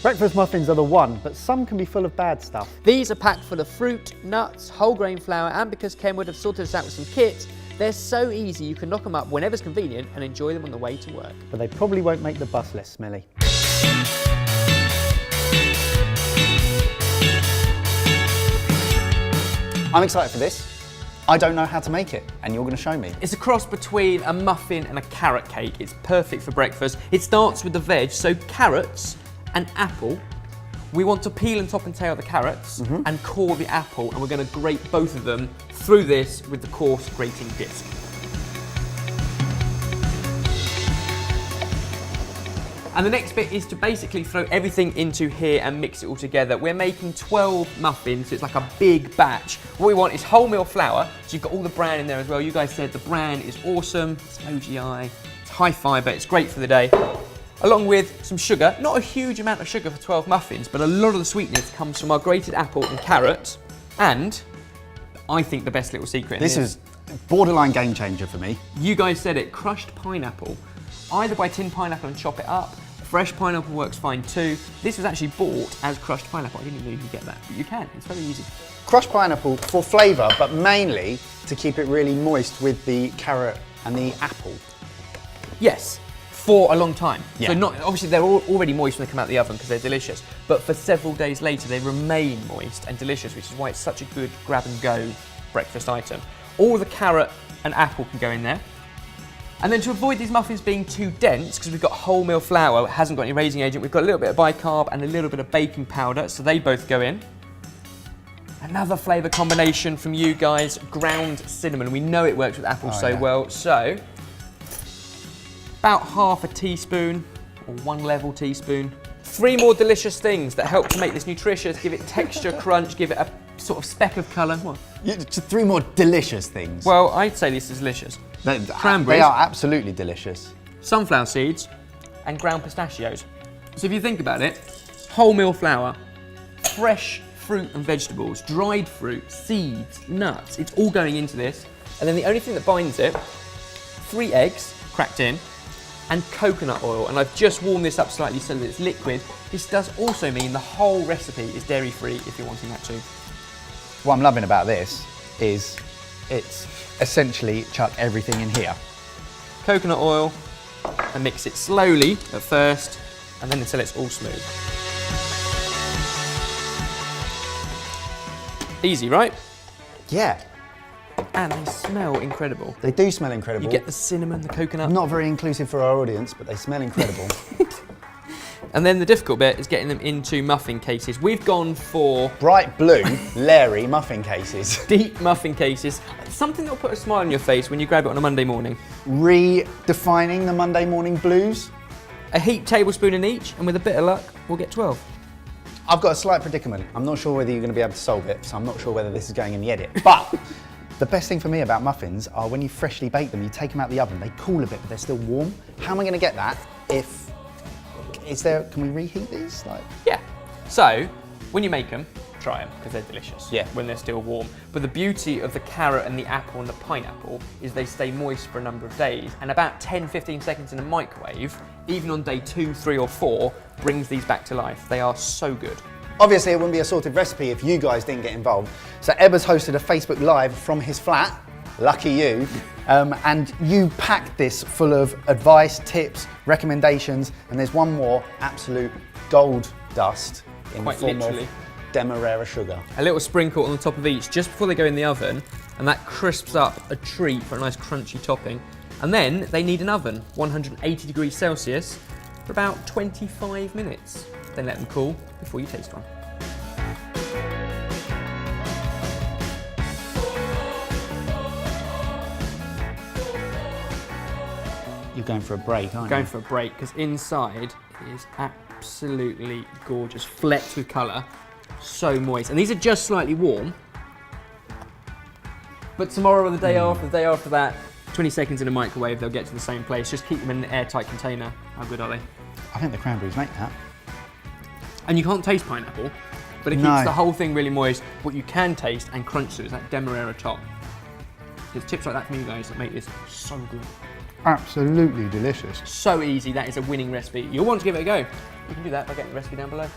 Breakfast muffins are the one, but some can be full of bad stuff. These are packed full of fruit, nuts, whole grain flour, and because Ken would have sorted us out with some kit, they're so easy you can knock them up whenever's convenient and enjoy them on the way to work. But they probably won't make the bus less smelly. I'm excited for this. I don't know how to make it, and you're going to show me. It's a cross between a muffin and a carrot cake. It's perfect for breakfast. It starts with the veg, so carrots and apple. We want to peel and top and tail the carrots and core the apple, and we're going to grate both of them through this with the coarse grating disc. And the next bit is to basically throw everything into here and mix it all together. We're making 12 muffins, so it's like a big batch. What we want is wholemeal flour, so you've got all the bran in there as well. You guys said the bran is awesome, it's OGI, it's high fibre, it's great for the day. Along with some sugar, not a huge amount of sugar for 12 muffins, but a lot of the sweetness comes from our grated apple and carrot, and I think the best little secret in This is borderline game changer for me. You guys said it, crushed pineapple. Either buy tinned pineapple and chop it up, fresh pineapple works fine too. This was actually bought as crushed pineapple. I didn't even know you could get that, but you can, it's very easy. Crushed pineapple for flavour, but mainly to keep it really moist with the carrot and the apple. Yes, for a long time. Yeah. So not, obviously they're already moist when they come out of the oven because they're delicious, but for several days later they remain moist and delicious, which is why it's such a good grab and go breakfast item. All the carrot and apple can go in there. And then to avoid these muffins being too dense, because we've got wholemeal flour, it hasn't got any raising agent, we've got a little bit of bicarb and a little bit of baking powder, so they both go in. Another flavour combination from you guys, ground cinnamon. We know it works with apple well, so about half a teaspoon, or 1 level teaspoon. 3 more delicious things that help to make this nutritious, give it texture, crunch, give it a sort of speck of colour. What? 3 more delicious things. Well, I'd say this is delicious. Cranberries. They are absolutely delicious. Sunflower seeds and ground pistachios. So if you think about it, wholemeal flour, fresh fruit and vegetables, dried fruit, seeds, nuts, it's all going into this. And then the only thing that binds it, 3 eggs cracked in, and coconut oil. And I've just warmed this up slightly so that it's liquid. This does also mean the whole recipe is dairy-free if you're wanting that too. What I'm loving about this is it's essentially chuck everything in here. Coconut oil, and mix it slowly at first, and then until it's all smooth. Easy, right? Yeah. And they smell incredible. They do smell incredible. You get the cinnamon, the coconut. Not very inclusive for our audience, but they smell incredible. And then the difficult bit is getting them into muffin cases. We've gone for bright blue, Larry muffin cases. Deep muffin cases. Something that will put a smile on your face when you grab it on a Monday morning. Redefining the Monday morning blues. A heaped tablespoon in each, and with a bit of luck, we'll get 12. I've got a slight predicament. I'm not sure whether you're going to be able to solve it, so I'm not sure whether this is going in the edit. But the best thing for me about muffins are when you freshly bake them, you take them out of the oven, they cool a bit, but they're still warm. How am I going to get that if... can we reheat these? Yeah. So, when you make them, try them, because they're delicious. Yeah. When they're still warm. But the beauty of the carrot and the apple and the pineapple is they stay moist for a number of days, and about 10-15 seconds in a microwave, even on day 2, 3 or 4, brings these back to life. They are so good. Obviously, it wouldn't be a sorted recipe if you guys didn't get involved. So Ebba's hosted a Facebook Live from his flat. Lucky you. And you packed this full of advice, tips, recommendations, and there's one more absolute gold dust in the form of Demerara sugar. A little sprinkle on the top of each just before they go in the oven, and that crisps up a treat for a nice crunchy topping. And then they need an oven, 180 degrees Celsius, for about 25 minutes. Then let them cool before you taste one. You're going for a break, aren't you? Going for a break, because inside is absolutely gorgeous, flecked with colour, so moist. And these are just slightly warm, but tomorrow or the day after that, 20 seconds in a microwave, they'll get to the same place. Just keep them in an airtight container. How good are they? I think the cranberries make that. And you can't taste pineapple, but it keeps the whole thing really moist. What you can taste and crunch to is that Demerara top. There's tips like that from you guys that make this so good. Absolutely delicious. So easy, that is a winning recipe. You'll want to give it a go. You can do that by getting the recipe down below.